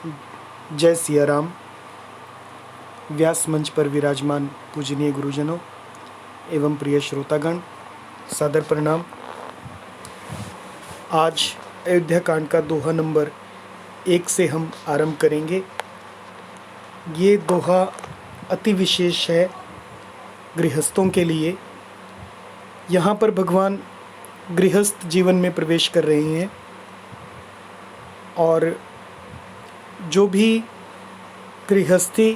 जय सिया राम। व्यास मंच पर विराजमान पूजनीय गुरुजनों एवं प्रिय श्रोतागण, सादर प्रणाम। आज अयोध्या कांड का दोहा नंबर 1 से हम आरंभ करेंगे। ये दोहा अति विशेष है गृहस्थों के लिए। यहाँ पर भगवान गृहस्थ जीवन में प्रवेश कर रहे हैं और जो भी गृहस्थी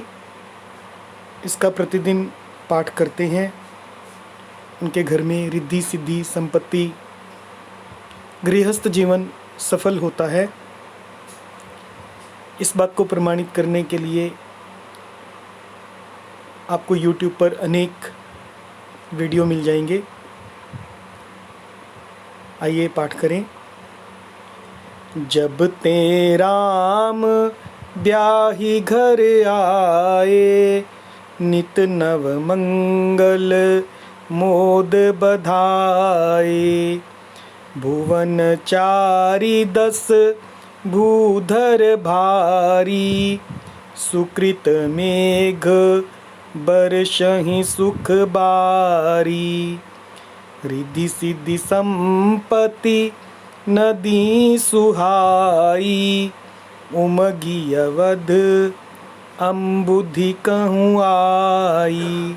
इसका प्रतिदिन पाठ करते हैं उनके घर में रिद्धि सिद्धि संपत्ति, गृहस्थ जीवन सफल होता है। इस बात को प्रमाणित करने के लिए आपको YouTube पर अनेक वीडियो मिल जाएंगे। आइए पाठ करें। जब ते राम ब्याही घर आए, नित नव मंगल मोद बधाए। भुवन चारि 10 भूधर भारी, सुकृत मेघ बरसहि सुख बारी। रिद्धि सिद्धि संपत्ति नदी सुहाई, उमगी अवध अम्बुधि कहूँ आई।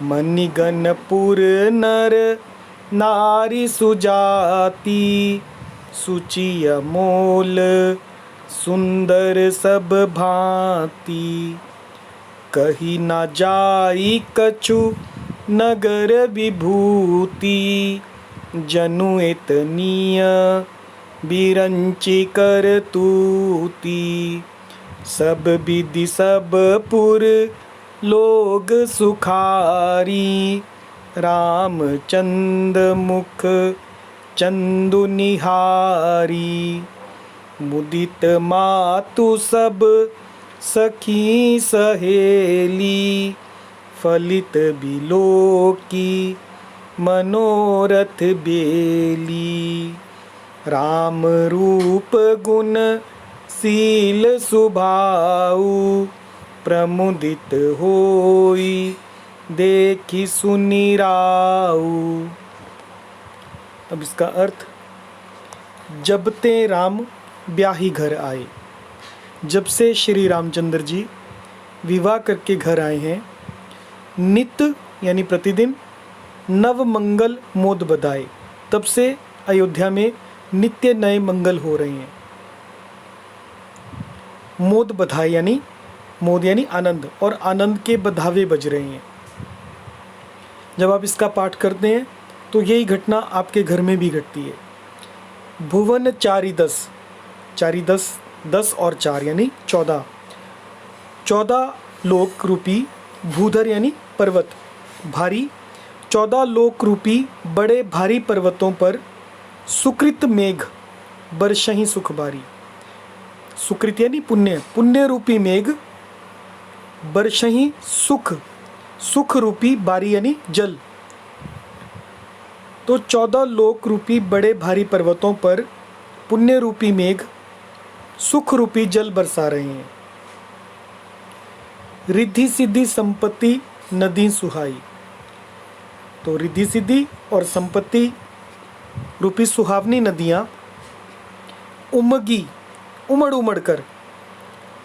मणिगणपुर नर नारी सुजाति, सुचि अमोल सुंदर सब भांति। कही न जाई कछु नगर विभूति, जनु एतनीय बिरंची कर तूती। सब विधि सब पुर लोग सुखारी, रामचंद मुख चंदु निहारी। मुदित मातु सब सखी सहेली, फलित बिलोकी मनोरथ बेली। राम रूप गुण शील सुभाऊ, प्रमुदित होई देखी सुनी राऊ। अब इसका अर्थ, जब ते राम ब्याही घर आए। जब से श्री रामचंद्र जी विवाह करके घर आए हैं, नित यानी प्रतिदिन, नव मंगल मोद बधाए, तब से अयोध्या में नित्य नए मंगल हो रहे हैं। मोद बधाए यानी मोद यानी आनंद, और आनंद के बधावे बज रहे हैं। जब आप इसका पाठ करते हैं तो यही घटना आपके घर में भी घटती है। भुवन चारि 10, चारि 10, 10 और 4 यानी 14। 14 लोक रूपी भूधर यानी पर्वत भारी, 14 लोक रूपी बड़े भारी पर्वतों पर सुकृत मेघ बरसहि सुख बारी। सुकृत यानी पुण्य, पुण्य रूपी मेघ, बरसहि सुख, सुख रूपी बारी यानी जल। तो 14 लोक रूपी बड़े भारी पर्वतों पर पुण्य रूपी मेघ सुख रूपी जल बरसा रहे हैं। रिद्धि सिद्धि संपत्ति नदी सुहाई। तो रिद्धि सिद्धि और संपत्ति रूपी सुहावनी नदियां उमगी, उमड़ उमड़ कर,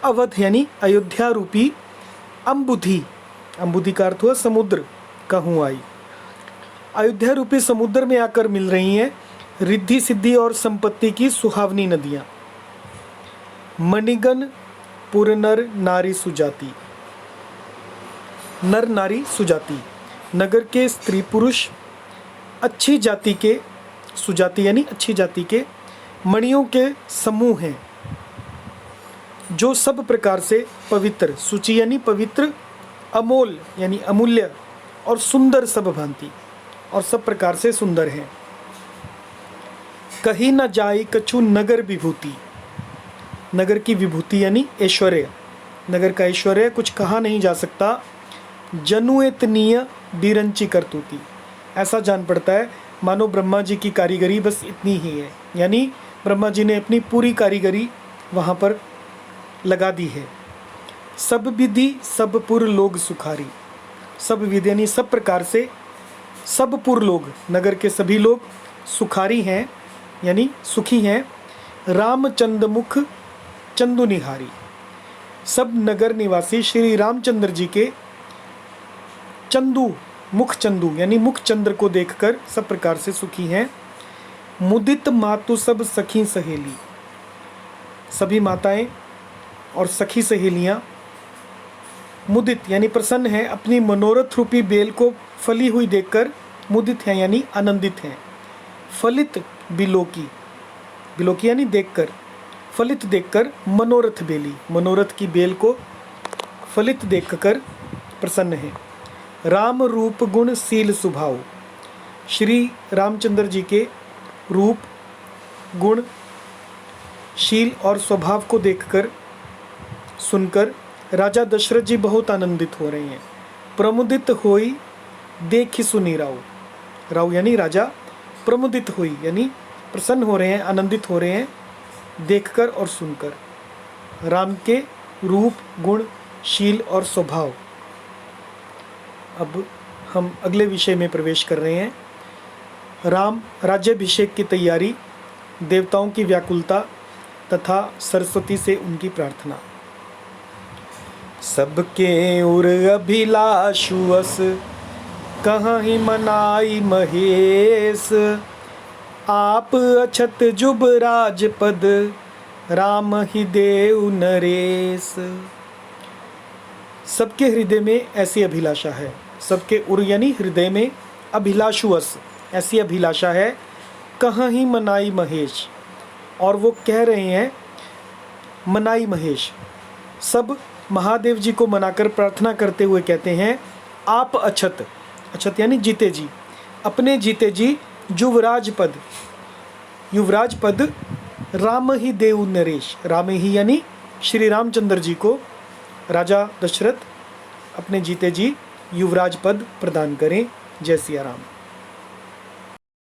अवध यानी अयोध्या रूपी अम्बुधि, अम्बुधि का अर्थ हुआ समुद्र, कहूँ आई। अयोध्या रूपी समुद्र में आकर मिल रही हैं रिद्धि सिद्धि और संपत्ति की सुहावनी नदियां। मणिगण पुर नर नारी सुजाति, नर नारी सुजाति, नगर के स्त्री पुरुष अच्छी जाति के, सुजाति यानी अच्छी जाति के मणियों के समूह हैं, जो सब प्रकार से पवित्र, सुचि यानी पवित्र, अमोल यानी अमूल्य, और सुंदर सब भांति, और सब प्रकार से सुंदर हैं। कहीं न जाई कछु नगर विभूति, नगर की विभूति यानी ऐश्वर्य, नगर का ऐश्वर्य कुछ कहा नहीं जा सकता। जनुएतनीय बिरंची करतूती, ऐसा जान पड़ता है मानो ब्रह्मा जी की कारीगरी बस इतनी ही है, यानी ब्रह्मा जी ने अपनी पूरी कारीगरी वहाँ पर लगा दी है। सब विधि सब पुर लोग सुखारी, सब विधि यानी सब प्रकार से, सब पुर लोग नगर के सभी लोग सुखारी हैं यानी सुखी हैं। रामचंद्र मुख चंदू निहारी, सब नगर निवासी श्री रामचंद्र जी के चंदू मुख चंदू यानी मुख चंद्र को देखकर सब प्रकार से सुखी हैं। मुदित मातु सब सखी सहेली, सभी माताएं और सखी सहेलियां मुदित यानी प्रसन्न हैं, अपनी मनोरथ रूपी बेल को फली हुई देखकर मुदित हैं यानी आनंदित हैं। फलित बिलोकी, बिलोकी यानी देखकर, फलित देखकर मनोरथ बेली, मनोरथ की बेल को फलित देखकर प्रसन्न है। राम रूप गुण शील स्वभाव, श्री रामचंद्र जी के रूप गुण शील और स्वभाव को देखकर सुनकर राजा दशरथ जी बहुत आनंदित हो रहे हैं। प्रमुदित होई देखी सुनी राव, राव यानी राजा, प्रमुदित हुई यानी प्रसन्न हो रहे हैं, आनंदित हो रहे हैं देखकर और सुनकर राम के रूप गुण शील और स्वभाव। अब हम अगले विषय में प्रवेश कर रहे हैं। राम राज्याभिषेक की तैयारी, देवताओं की व्याकुलता तथा सरस्वती से उनकी प्रार्थना। सबके उर अभिलाषुअस कहाँ ही मनाई महेश, आप अछत जुब राजपद राम ही देव नरेश। सबके हृदय में ऐसी अभिलाषा है, सबके उर यानी हृदय में, अभिलाषुअस ऐसी अभिलाषा है, कहाँ ही मनाई महेश, और वो कह रहे हैं मनाई महेश, सब महादेव जी को मनाकर प्रार्थना करते हुए कहते हैं आप अछत, अछत यानी जीते जी, अपने जीते जी युवराज पद, युवराज पद राम ही देव नरेश, राम ही यानी श्री रामचंद्र जी को राजा दशरथ अपने जीते जी युवराज पद प्रदान करें। जय सिया राम।